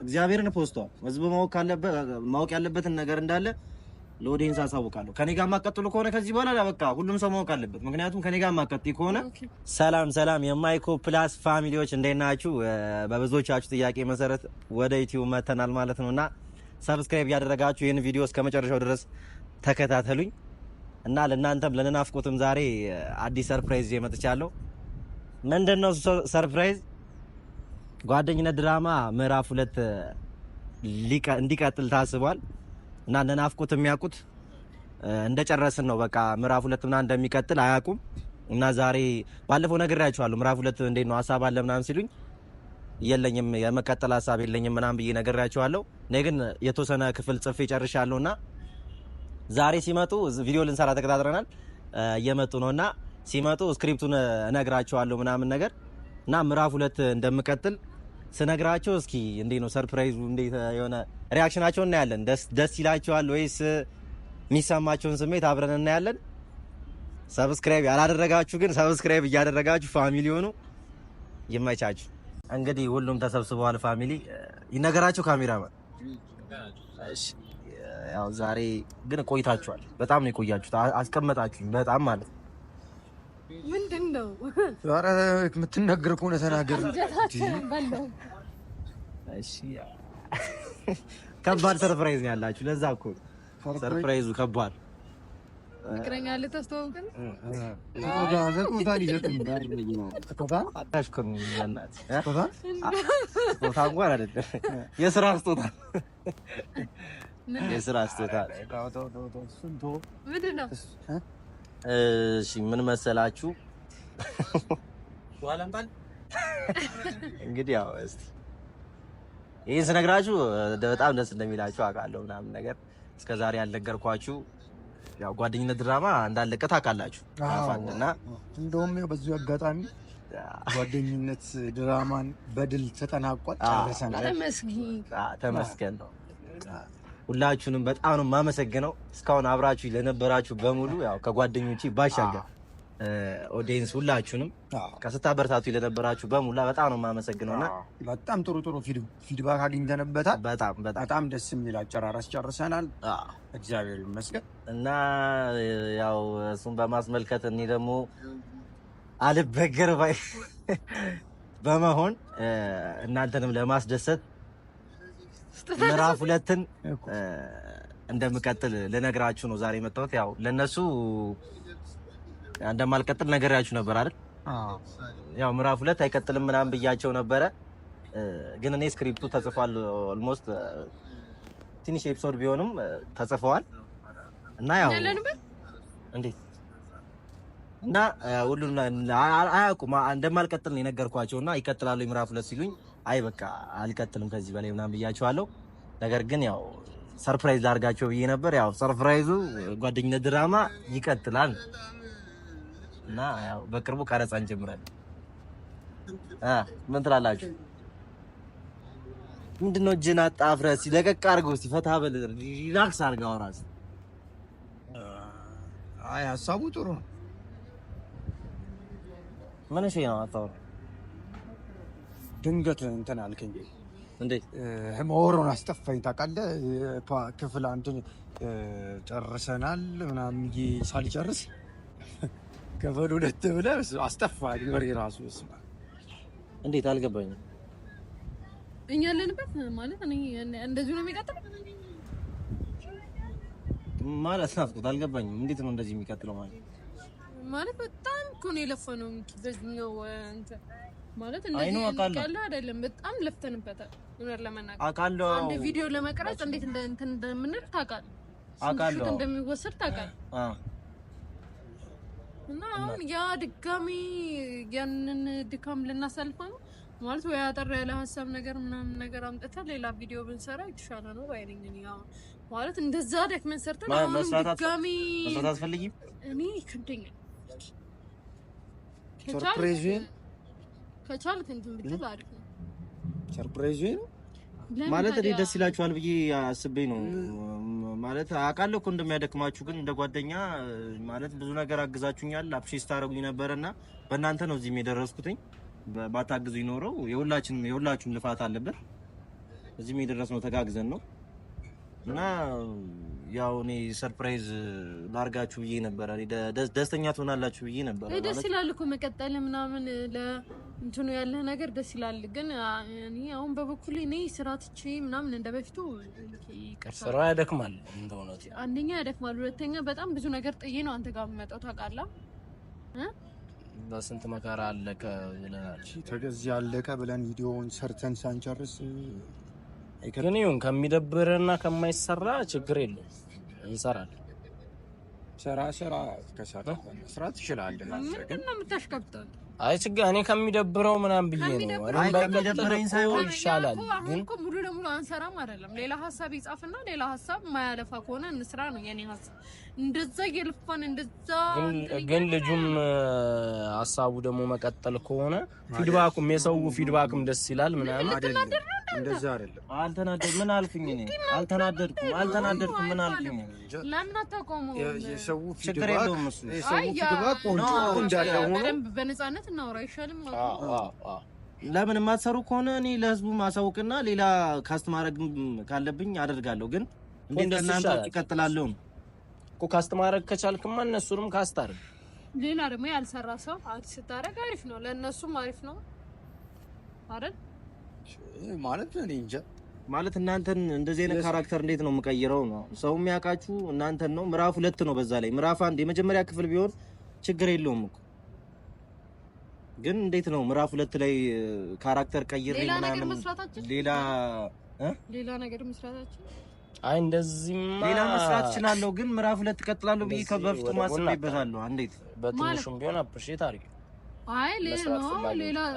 እግዚአብሔርን ፖስቷል። ህዝብ ማወቅ ያለበትን ነገር እንዳለ ለኦዲየንስ አሳውቃለሁ። ከኔ ጋር ማቀጥሉ ከሆነ ከዚህ በኋላ በቃ ሁሉም ሰው ማወቅ አለበት። ምክንያቱም ከኔ ጋር ማቀጥይ ከሆነ ሰላም የማይኮ ፕላስ ፋሚሊዎች እንዴት ናችሁ? በብዙዎቻችሁ ጥያቄ መሰረት ወደ ዩቲዩብ መተናል ማለት ነውና ሰብስክራይብ ያደረጋችሁ ይሄን ቪዲዮ እስከ መጨረሻው ድረስ ተከታተሉኝ እና ለእናንተም ለነናፍቆትም ዛሬ አዲስ ሰርፕራይዝ መጥቻለሁ። ምንድነው ሰርፕራይዝ? ጓደኝነት ድራማ ምዕራፍ 2 እንዲቀጥል ታስቧል እና ነናፍቆት የሚያውቁት እንደጨረስን ነው። በቃ ምዕራፍ 2 ምናምን እንደሚቀጥል አያውቁም እና ዛሬ ባለፈው ነግሬያቸዋለሁ። ምዕራፍ 2 እንዴት ነው ሐሳብ አለ ምናምን ሲሉኝ የለኝም የመቀጠል ሐሳብ የለኝም ምናምን ብዬ ነግሬያቸዋለሁ። እኔ ግን የተወሰነ ክፍል ጽፌ ጨርሻለሁና ዛሬ ሲመጡ ቪዲዮ ልንሰራ ተከታትረናል። እየመጡ ነውና ሲመጡ ስክሪፕቱን እነግራቸዋለሁ ምናምን ነገር እና ምዕራፍ 2 እንደምቀጥል ስነግራቸው እስኪ እንዴት ነው ሰርፕራይዙ፣ እንዴት የሆነ ሪአክሽናቸውን እናያለን። ደስ ይላቸዋል ወይስ የሚሰማቸውን ስሜት አብረን እናያለን። ሰብስክራይብ ያላደረጋችሁ ግን ሰብስክራይብ እያደረጋችሁ ፋሚሊ ሆኑ። ይመቻችሁ። እንግዲህ ሁሉም ተሰብስበዋል። ፋሚሊ ይነገራችሁ ካሜራማን። እሺ ያው ዛሬ ግን ቆይታችኋል። በጣም ነው የቆያችሁት። አስቀመጣችሁኝ በጣም ማለት ምንድነው? ዛሬ የምትነግር ከሆነ ተናገር። እሺ ከባድ ሰርፕራይዝ ነው ያላችሁ። ለዛ እኮ ሰርፕራይዙ ከባድ ፍቅረኛ ልታስተዋውቀን እሺ ምን መሰላችሁ? እንግዲህ ያው እስቲ ይሄን ስነግራችሁ በጣም ደስ እንደሚላችሁ አውቃለሁ ምናምን ነገር እስከዛሬ ያልነገርኳችሁ ያው ጓደኝነት ድራማ እንዳለቀ ታውቃላችሁ። እና እንደውም በዚሁ አጋጣሚ ጓደኝነት ድራማን በድል ተጠናቋል፣ ጨርሰናል። ተመስገን ነው። ሁላችሁንም በጣም ነው የማመሰግነው። እስካሁን አብራችሁ ለነበራችሁ በሙሉ ያው ከጓደኞቼ ባሻገር ኦዲየንስ ሁላችሁንም ከስታበረታቱ ለነበራችሁ በሙሉ በጣም ነው የማመሰግነውና በጣም ጥሩ ፊድባክ አግኝተንበታል። በጣም ደስ የሚል አጨራረስ ጨርሰናል። እግዚአብሔር ይመስገን። እና ያው እሱን በማስመልከት እኔ ደግሞ አልበገር ባይ በመሆን እናንተንም ለማስደሰት ምዕራፍ 2ን እንደምቀጥል ልነግራችሁ ነው ዛሬ የመጣሁት። ያው ለነሱ እንደማልቀጥል ነገራችሁ ነበር አይደል? ያው ምዕራፍ 2 አይቀጥልም ምናምን ብያቸው ነበረ። ግን እኔ ስክሪፕቱ ተጽፏል። ኦልሞስት ትንሽ ኤፒሶድ ቢሆንም ተጽፈዋል እና ያው እንዴት እና ሁሉን አያውቁም እንደማልቀጥል ነው የነገርኳቸውና ይቀጥላሉ ምዕራፍ 2 ሲሉኝ አይ በቃ አልቀጥልም ከዚህ በላይ ምናምን ብያቸዋለሁ። ነገር ግን ያው ሰርፕራይዝ ላድርጋቸው ብዬ ነበር። ያው ሰርፕራይዙ ጓደኝነት ድራማ ይቀጥላል እና ያው በቅርቡ ቀረጻ እንጀምራለን። ምን ትላላችሁ? ምንድነው እጅን አጣፍረህ ሲለቀቅ አድርገው ሲፈታ በል ሪላክስ አድርገው ራስ። አይ ሀሳቡ ጥሩ ነው። ምን እሺ ነው አጣው ድንገት እንትን አልከኝ እንዴ? ሞሮን አስጠፋኝ ታውቃለህ። ክፍል አንድ ጨርሰናል ምናምን ሳልጨርስ ክፍል 2 ብለህ አስጠፋኝ ወሬ ራሱ። እንዴት አልገባኝም። እኛ ያለንበት ማለት እኔ እንደዚህ ነው የሚቀጥለው ማለት ናፍቆት አልገባኝም። እንዴት ነው እንደዚህ የሚቀጥለው ማለት በጣም እኮ ነው የለፈነው በዚህኛው እንትን ማለት እንደዚህ ያለው አይደለም። በጣም ለፍተንበታል። እውነት ለመናገር አውቃለሁ። አንድ ቪዲዮ ለመቅረጽ እንዴት እንደምንል ታውቃለህ። አውቃለሁ እንደሚወሰድ ታውቃለህ። እና አሁን ያ ድጋሚ ያንን ድካም ልናሳልፈው ማለት ወይ አጠር ያለ ሀሳብ ነገር ምናምን ነገር አምጥተን ሌላ ቪዲዮ ብንሰራ ይሻላል ነው ባይነኝ። ያው ማለት እንደዛ ደክመን ሰርተን አሁን ድጋሚ መስራት አስፈልጊም። እኔ ይከብደኛል። ከቻልክ እንትን ብትል አሪፍ ነው። ሰርፕራይዝ ነው ማለት እኔ ደስ ይላችኋል ብዬ አስቤ ነው ማለት አውቃለሁ እኮ እንደሚያደክማችሁ፣ ግን እንደ ጓደኛ ማለት ብዙ ነገር አግዛችሁኛል፣ አፕሪሺየት ታደርጉኝ ነበርና በእናንተ ነው እዚህ የደረስኩትኝ። ባታግዙኝ ኖረው የሁላችሁም ልፋት አለበት እዚህም የደረስነው ተጋግዘን ነው እና ያው እኔ ሰርፕራይዝ ላርጋችሁ ብዬ ነበር። እኔ ደስተኛ ትሆናላችሁ ብዬ ነበር። ደስ ይላል እኮ መቀጠል ምናምን ለእንትኑ ያለ ነገር ደስ ይላል። ግን እኔ አሁን በበኩሌ እኔ ስራ ትቼ ምናምን እንደበፊቱ ስራ ያደክማል። እንደሆነው አንደኛ ያደክማል፣ ሁለተኛ በጣም ብዙ ነገር ጥዬ ነው አንተ ጋር የምመጣው ታውቃለህ። በስንት መከራ አለቀ ብለናል። ተገዚህ አለቀ ብለን ቪዲዮውን ሰርተን ሳንጨርስ ግን ይሁን ከሚደብርና ከማይሰራ ችግር የለም እንሰራለን። ስራ ከሰራ መስራት ትችላለህ። ግን ነው የምታሽከብተው? አይ ችግር እኔ ከሚደብረው ምናምን ብዬ ነው። አይ ከሚደብረኝ ሳይሆን ይሻላል። ግን ሙሉ ለሙሉ አንሰራም አይደለም። ሌላ ሀሳብ ይጻፍና ሌላ ሀሳብ ማያለፋ ከሆነ እንስራ ነው የኔ ሀሳብ። እንደዛ እየለፋን እንደዛ ግን ልጁም ሀሳቡ ደግሞ መቀጠል ከሆነ ፊድባኩም የሰው ፊድባክም ደስ ይላል ምናምን አይደለም። እንደዛ አይደለም። አልተናደድኩም። ምን አልኩኝ? እኔ አልተናደድኩም። ምን አልኩኝ? ለምን አታቆሙ? የሰው ችግር የለውም እሱ የሰው ፊድባክ ቆንጆ እንዳለ ሆኖ በነፃነት እናውራ አይሻልም? ለምን የማትሰሩ ከሆነ እኔ ለህዝቡ ማሳውቅና ሌላ ካስት ማድረግ ካለብኝ አደርጋለሁ። ግን እንዴት እናንተ ይቀጥላልው እኮ ካስት ማድረግ ከቻልክማ እነሱንም ካስት አድርግ። ሌላ ደግሞ ያልሰራ ሰው አዲስ ስታደርግ አሪፍ ነው፣ ለእነሱም አሪፍ ነው አይደል? ማለት እኔ እንጃ ማለት እናንተን እንደዚህ አይነት ካራክተር እንዴት ነው የምቀይረው ነው? ሰው የሚያውቃችሁ እናንተን ነው። ምዕራፍ 2 ነው። በዛ ላይ ምዕራፍ 1 የመጀመሪያ ክፍል ቢሆን ችግር የለውም እኮ። ግን እንዴት ነው ምዕራፍ 2 ላይ ካራክተር ቀይሬ ምናምን ሌላ ነገር መስራታችን? አይ እንደዚህማ ሌላ መስራት እችላለሁ። ግን ምዕራፍ 2 እቀጥላለሁ ብዬ ከበፊቱ ማስበይበታለሁ። እንዴት በትንሹም ቢሆን አፕሪሼት አድርጊ። አይ ሌላ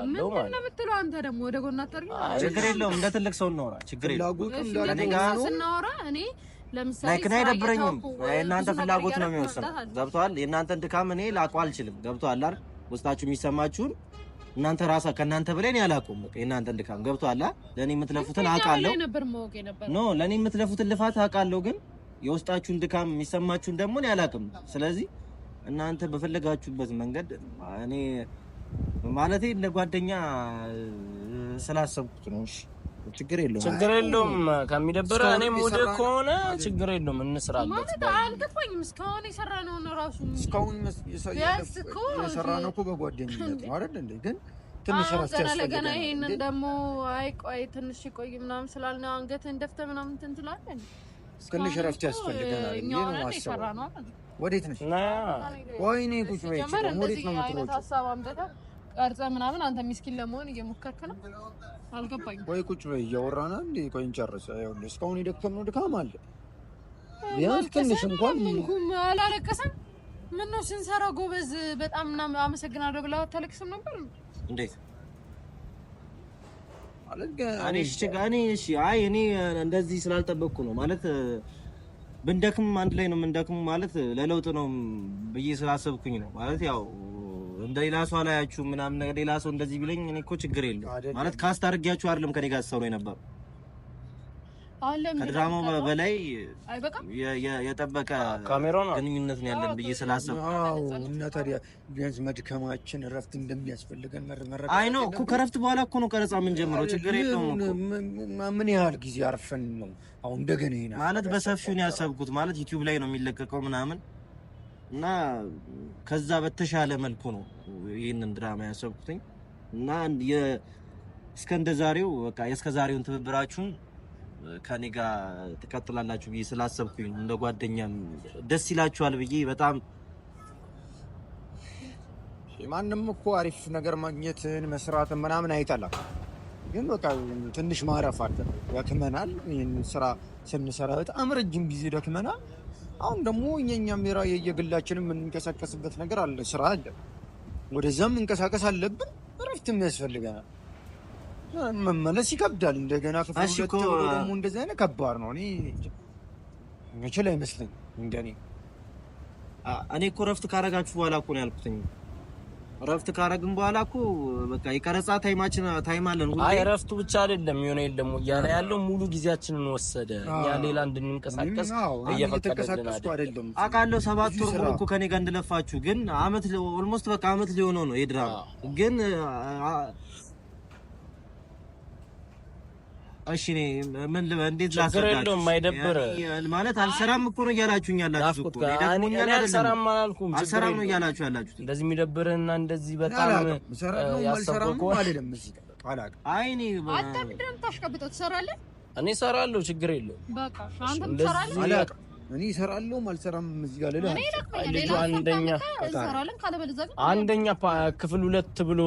ምንድን ነው የምትለው አንተ? ደግሞ ወደ ጎን አታርጊ። ችግር የለውም። እንደ ትልቅ ሰው እናወራ። ችግር የለውም። ስናወራ እኔ ለምሳሌ ላይክ አይደብረኝም። የእናንተ ፍላጎት ነው የሚወስነው። ገብቶሃል? የእናንተን ድካም እኔ ላውቀው አልችልም። ገብቶሃል አይደል? ውስጣችሁ የሚሰማችሁን እናንተ ራሳ ከእናንተ በላይ እኔ አላውቀውም። በቃ የእናንተን ድካም ገብቶሃል? ለእኔ የምትለፉትን አውቃለሁ። ኖ ለእኔ የምትለፉትን ልፋት አውቃለሁ። ግን የውስጣችሁን ድካም የሚሰማችሁን ደግሞ እኔ አላውቅም። ስለዚህ እናንተ በፈለጋችሁበት መንገድ እኔ ማለቴ እንደ ጓደኛ ስላሰብኩት ነው። እሺ ችግር የለውም። ከሚደብር እኔ ሙድ ከሆነ ችግር የለውም እንስራለን። ማለት አልገባኝም። እስካሁን የሰራነው ነው ራሱ እስካሁን የሰራነው እኮ በጓደኝነት ነው አይደል እንዴ? ግን ትንሽ ራስ ያስፈልጋል። ገና ይሄንን ደግሞ አይ ቆይ ትንሽ ቆይ ምናምን ስላልን አንገትህን ደፍተህ ምናምን እንትን ትላለህ። ትንሽ ራስ ያስፈልጋል። ይሄ ነው ማሰብ። ወዴት ነሽ? ወይኔ ቁጭ በይ። ወዴት ነው የምትሮጪው? ሀሳብ አምጥተህ ቀርጸህ ምናምን አንተ ሚስኪን ለመሆን እየሞከርክ ነው። አልገባኝም። ወይ ቁጭ በይ። እያወራን እንዴ? ቆይ እንጨርስ። ይኸውልህ እስካሁን የደከምነው ድካም አለ። ቢያንስ ትንሽ እንኳን አላለቀሰም። ምነው ስንሰራ ጎበዝ በጣም አመሰግናለሁ ብላ አታለቅስም ነበር? እንዴት ማለት እኔ እንደዚህ ስላልጠበቅኩ ነው ማለት ብንደክም አንድ ላይ ነው የምንደክሙ ማለት ለለውጥ ነው ብዬ ስላሰብኩኝ ነው ማለት ያው እንደሌላ ሰው አላያችሁ ምናምን ነገር ሌላ ሰው እንደዚህ ቢለኝ እኔ እኮ ችግር የለም ማለት ካስት አድርጊያችሁ አይደለም ከኔ ጋር ሰው ነው የነበረው። ከድራማው በላይ የጠበቀ ግንኙነት ነው ያለን ብዬ ስላሰብኩ እና ታዲያ ቢያንስ መድከማችን እረፍት እንደሚያስፈልገን መረመረ አይ ነው እኮ ከእረፍት በኋላ እኮ ነው ቀረጻ ምን ጀምረው ችግር የለውም እኮ ምን ያህል ጊዜ አርፈን ነው አሁን እንደገና ይሄን ማለት በሰፊው ነው ያሰብኩት ማለት ዩቲዩብ ላይ ነው የሚለቀቀው ምናምን እና ከዛ በተሻለ መልኩ ነው ይሄንን ድራማ ያሰብኩትኝ እና እስከዛሬው በቃ የእስከዛሬውን ትብብራችሁን ከኔ ጋር ተከታተላላችሁ ብዬ ስላሰብኩኝ እንደ ጓደኛም ደስ ይላችኋል ብዬ በጣም ማንንም እኮ አሪፍ ነገር ማግኘትን መስራትን ምናምን አይጠላም። ግን በቃ ትንሽ ማረፍ አለ። ደክመናል። ይሄን ስራ ስንሰራ በጣም ረጅም ጊዜ ደክመናል። አሁን ደግሞ እኛም የግላችንን የምንንቀሳቀስበት ነገር አለ፣ ስራ አለ። ወደዛም እንቀሳቀስ አለብን። እረፍትም ያስፈልገናል። መመለስ ይከብዳል። እንደገና ከፍሉት ደግሞ እንደዚህ አይነት ከባድ ነው። እኔ መቼም አይመስለኝም እንደኔ እኔ እኮ ረፍት ካረጋችሁ በኋላ እኮ ነው ያልኩትኝ። ረፍት ካረግን በኋላ እኮ በቃ የቀረጻ ታይም አለን። አይ ረፍቱ ብቻ አይደለም የሆነ የለም እያለ ያለው ሙሉ ጊዜያችንን ወሰደ። እኛ ሌላ እንድንንቀሳቀስ እየፈቀደልን አይደለም። አውቃለሁ 7 ወር ሙሉ እኮ ከኔ ጋር እንደለፋችሁ፣ ግን አመት ኦልሞስት በቃ አመት ሊሆነው ነው የድራማ ግን እሺ ምን እንዴት ላስረዳችሁ? የማይደብር ማለት አልሰራም እኮ ነው እያላችሁኝ ያላችሁ እኮ እኔ አልሰራም አላልኩም። አልሰራም ነው እያላችሁ ያላችሁት። እንደዚህ የሚደብርህና እንደዚህ በጣም ያሰብኩ አይደለም። እዚህ አላቅ አይኔ አንተ ምንድነው የምታሽቀብጠው? ትሰራለህ? እኔ እሰራለሁ፣ ችግር የለውም። በቃ አንተም ትሰራለህ። አላቅ እኔ እሰራለሁ አልሰራም እዚህ ጋር ልልህ ልጁ አንደኛ ክፍል 2 ብሎ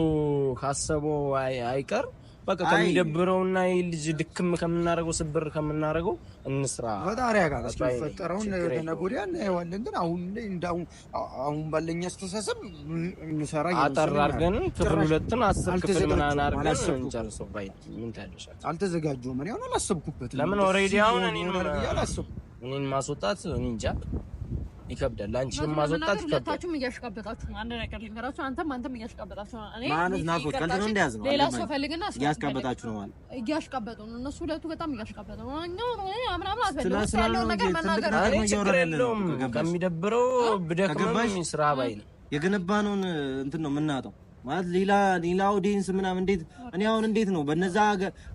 ካሰበው አይቀር በቃ ከሚደብረውና ልጅ ድክም ከምናረገው ስብር ከምናረገው እንስራ። ፈጣሪ ያውቃል እስኪፈጠረውን ተነጎዲያ እናየዋለን። ግን አሁን ባለኝ አስተሳሰብ እንሰራ አጠር አድርገን ክፍል 2ን 10 ክፍል ምናምን አድርገን እንጨርሰው ባይ ምን ታደርሻለህ? አልተዘጋጀሁም። እኔ አሁን አላሰብኩበትም። ለምን ኦሬዲ አሁን እኔን ማስወጣት እኔ እንጃ ይከብዳል። አንቺም ማስወጣት ይከብዳል። ሁለታችሁም እያሽቃበጣችሁ ነው። አንድ ነገር ልንገራችሁ፣ አንተም እያሽቃበጣችሁ ነው። እኔ ማለት ናፍቆት ቀልድ ነው እንደያዝ ነው። ሌላ ሰው ፈልግና እያሽቃበጣችሁ ነው ማለት እያሽቃበጡ ነው። እነሱ ሁለቱ በጣም እያሽቃበጡ ነው። ምናምን አትበል ያለው ነገር መናገር አይደለም። ከሚደብረው ብደክመም ስራ ባይ ነው የገነባነውን እንትን ነው የምናጣው ማለት ሌላ ኦዲየንስ ምናምን እንዴት እኔ አሁን እንዴት ነው በነዛ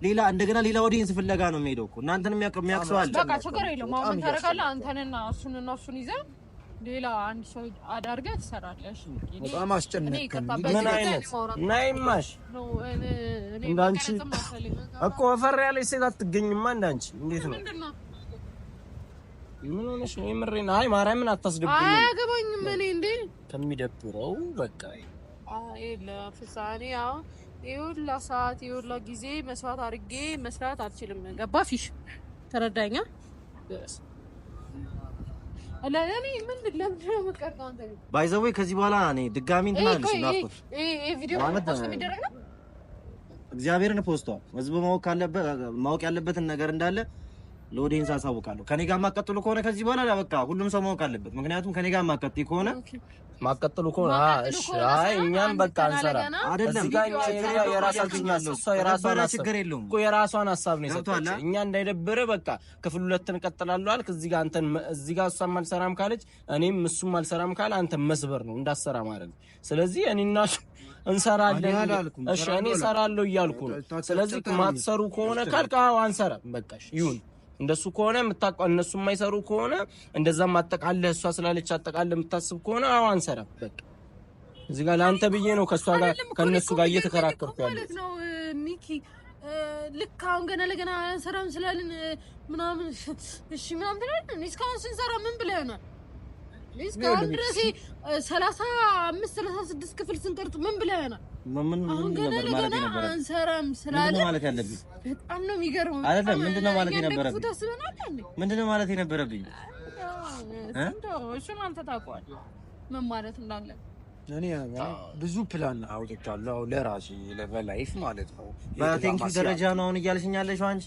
ሌላ እንደገና ሌላ ኦዲየንስ ፍለጋ ነው የሚሄደው እኮ እናንተን የሚያክሰው አለ። በቃ ችግር የለውም። አሁን ታረጋለህ አንተንና እሱን ይዘህ ሌላ አንድ ሰው አዳርገህ ትሰራለሽ። በጣም አስጨነቀኝ። ምን አይነት ናይማሽ እንዳንቺ እኮ ወፈር ያለች ሴት አትገኝማ እንዳንቺ። እንዴት ነው ምን ሆነሽ ነው? የምሬን አይ ማርያምን አታስደብኝ። አያገባኝም እኔ እንዴ ከሚደብረው በቃ አይ ለፍሳኔ ያው ይሁላ ሰዓት ይሁላ ጊዜ መስዋዕት አድርጌ መስራት አልችልም። ገባ ፊሽ ተረዳኛ? ለኔ ምን ለምን መቀርቀው አንተ ባይዘው ከዚህ በኋላ እኔ ድጋሚ እንትን አልሽ ናፍቆት ቪዲዮ ፖስት የሚደረግ ነው። እግዚአብሔርን ፖስቷል። ህዝብ ማወቅ ያለበትን ነገር እንዳለ ለኦዲየንስ አሳውቃለሁ። ከኔ ጋር ማቀጥሉ ከሆነ ከዚህ በኋላ በቃ ሁሉም ሰው ማወቅ አለበት። ምክንያቱም ከኔ ጋር ማቀጥይ ከሆነ ማቀጥሉ ከሆነ እሺ አይ እኛም በቃ እንሰራ አይደለም። የራሷን ችግር የለውም እኮ የራሷን ሐሳብ ነው የሰጠችው። እኛ እንዳይደብረ በቃ ክፍል 2 እንቀጥላለሁ አልክ። እዚህ ጋር አንተን እዚህ ጋር እሷም አልሰራም ካለች እኔም እሱም አልሰራም ካለ አንተ መስበር ነው እንዳሰራ ማድረግ። ስለዚህ እኔና እንሰራለን። እሺ እኔ እሰራለሁ እያልኩ ነው። ስለዚህ ማትሰሩ ከሆነ ካልካ አንሰራም በቃ ይሁን። እንደሱ ከሆነ የምታውቀው እነሱ የማይሰሩ ከሆነ እንደዛም አጠቃለህ እሷ ስላለች አጠቃለህ የምታስብ ከሆነ አንሰራም በቃ። እዚህ ጋር ለአንተ ብዬ ነው ከእሷ ጋር ከእነሱ ጋር እየተከራከርኩ ያለው ነው ሚኪ። ልክ አሁን ገና ለገና አንሰራም ስላልን ምናምን እሺ ምናምን ትላለህ። እስካሁን ስንሰራ ምን ብለህ ነው? እስካሁን ድረስ 35 36 ክፍል ስንቀርጽ ምን ብለህ ነው? ምን ነበር ማለት የነበረ አንሰራም ስላለ ማለት ያለብኝ በጣም ነው የሚገርመው። አይደለም ምንድነው ማለት የነበረብኝ? ምንድነው ማለት የነበረብኝ? እሱን አንተ ታውቀዋለህ ምን ማለት እንዳለ። እኔ ብዙ ፕላን አውጥቻለሁ ለራሴ ለላይፍ ማለት ነው። በቴንኪው ደረጃ ነው አሁን እያልሽኝ ያለሽው አንቺ?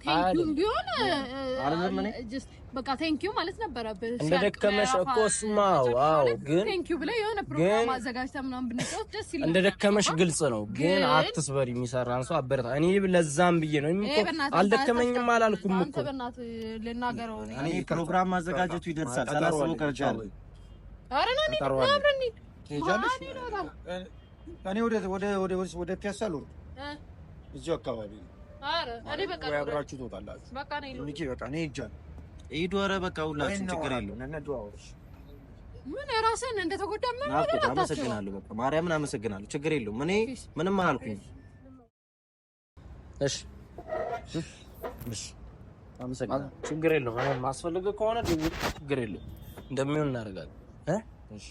ቴንኪው ቢሆን አይደለም እኔ በቃ ቴንኪው ማለት ነበረብህ። እንደደከመሽ እኮ ስማው። አዎ ግን ቴንኪው ብለህ የሆነ ፕሮግራም አዘጋጅተህ ምናምን ብንጨርስ ደስ ይላል። እንደደከመሽ ግልጽ ነው። ግን አትስበሪ። የሚሰራን ሰው አበረታ። እኔ ለዛም ብዬ ነው አልደከመኝም አላልኩም እኮ። አንተ በእናትህ ልናገረው እኔ ፕሮግራም ማዘጋጀቱ ይደርሳል። ሳላስበው ቀርቻለሁ። ኧረ እኔ አብረን ትሄጃለሽ። እኔ ወደ ፒያሳ ልወርድ እዚሁ አካባቢ። ኧረ እኔ በቃ ወይ አብራችሁ ትወጣላችሁ። በቃ እኔ ሄጃለሁ። ሂዱ። ኧረ በቃ ሁላችሁም ችግር የለውም። ምን ራስህን እንደተጎዳ ምን ናፍቆት አመሰግናለሁ። በቃ ማርያምን አመሰግናለሁ። ችግር የለውም። እኔ ምንም አላልኩኝ። እሺ አመሰግናለሁ። ችግር የለውም። እኔ ማስፈልግ ከሆነ ደውል። ችግር የለውም። እንደሚሆን እናደርጋለን። እሺ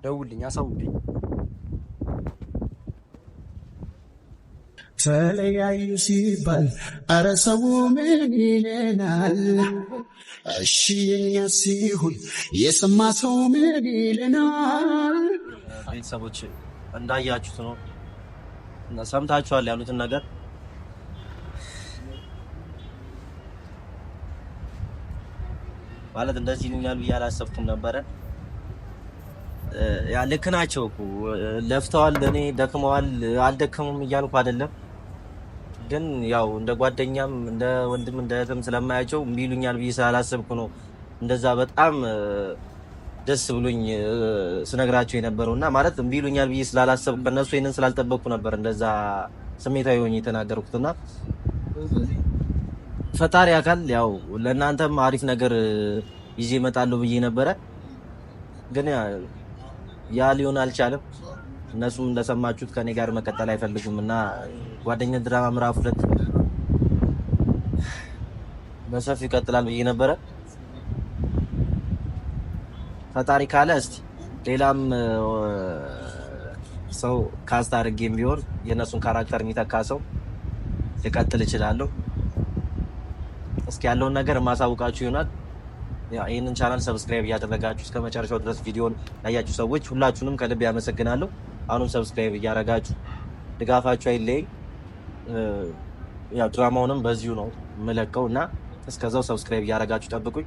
ደውልልኝ፣ አሳውቅኝ። ተለያዩ ሲባል ኧረ ሰው ምን ይለናል? እሺ የኛ ሲሆን የሰማ ሰው ምን ይለናል? ቤተሰቦች እንዳያችሁት ነው እና ሰምታችኋል ያሉትን ነገር። ማለት እንደዚህ ይሉኛል ብዬ አላሰብኩም ነበረ። ያ ልክ ናቸው እኮ ለፍተዋል። እኔ ደክመዋል አልደከሙም እያልኩ አይደለም። ግን ያው እንደ ጓደኛም እንደ ወንድም እንደ እህትም ስለማያቸው እምቢ ይሉኛል ብዬ ስላላሰብኩ ነው እንደዛ በጣም ደስ ብሎኝ ስነግራቸው የነበረውና ማለት እምቢ ይሉኛል ብዬ ስላላሰብኩ ከነሱ ይሄንን ስላልጠበቅኩ ነበር እንደዛ ስሜታዊ ሆኜ የተናገርኩትና ፈጣሪ አካል ያው ለእናንተም አሪፍ ነገር ይዤ እመጣለሁ ብዬ ነበረ፣ ግን ያ ሊሆን አልቻለም። እነሱም እንደሰማችሁት ከኔ ጋር መቀጠል አይፈልጉም እና ጓደኝነት ድራማ ምዕራፍ 2 በሰፊው ይቀጥላል ብዬ ነበረ። ፈጣሪ ካለ እስቲ ሌላም ሰው ካስት አድርጌም ቢሆን የእነሱን ካራክተር የሚተካ ሰው ሊቀጥል እችላለሁ። እስኪ ያለውን ነገር ማሳውቃችሁ ይሆናል። ይህንን ቻናል ሰብስክራይብ እያደረጋችሁ እስከ መጨረሻው ድረስ ቪዲዮን ያያችሁ ሰዎች ሁላችሁንም ከልብ ያመሰግናለሁ። አሁንም ሰብስክራይብ እያደረጋችሁ ድጋፋችሁ አይለይ። ያው ድራማውንም በዚሁ ነው የምለቀው እና እስከዛው ሰብስክራይብ እያደረጋችሁ ጠብቁኝ።